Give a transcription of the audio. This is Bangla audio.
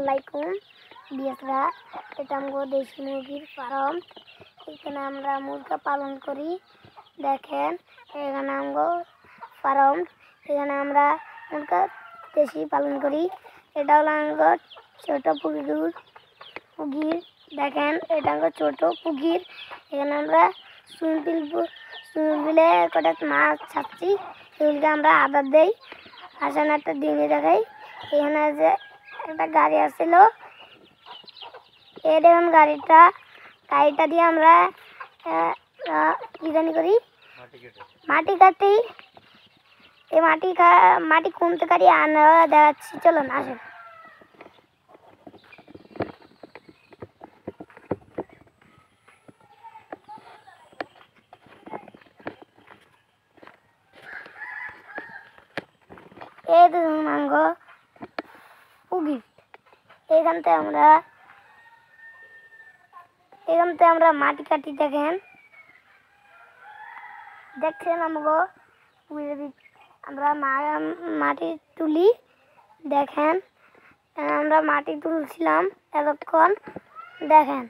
আলাইকুম বিয়াসরা। এটা আমগো দেশি মুরগির ফার্ম। এখানে আমরা মুরগা পালন করি। দেখেন এখানে আমগো ফার্ম। এখানে আমরা মুরগা দেশি পালন করি। এটা হলো আমগো ছোট পুকুর। দেখেন এটা আমগো ছোট পুকুর। এখানে আমরা সুইমিং পুলে কটা মাছ ছাড়ছি। এগুলোকে আমরা আদার দেই। আসেন একটা ডিঙি দেখাই। এখানে যে একটা গাড়ি আসছিল, এই দেখুন গাড়িটা দিয়ে আমরা কি জানি করি, মাটি কাটি। এই মাটি কমতে কাটি আনা দেখাচ্ছি, চলুন আসেন। এই দেখুন মাঙ্গো পুকুর। এখান থেকে আমরা মাটি কাটি। দেখছেন আমগো আমরা মাটি তুলি। দেখেন আমরা মাটি তুলছিলাম এতক্ষণ। দেখেন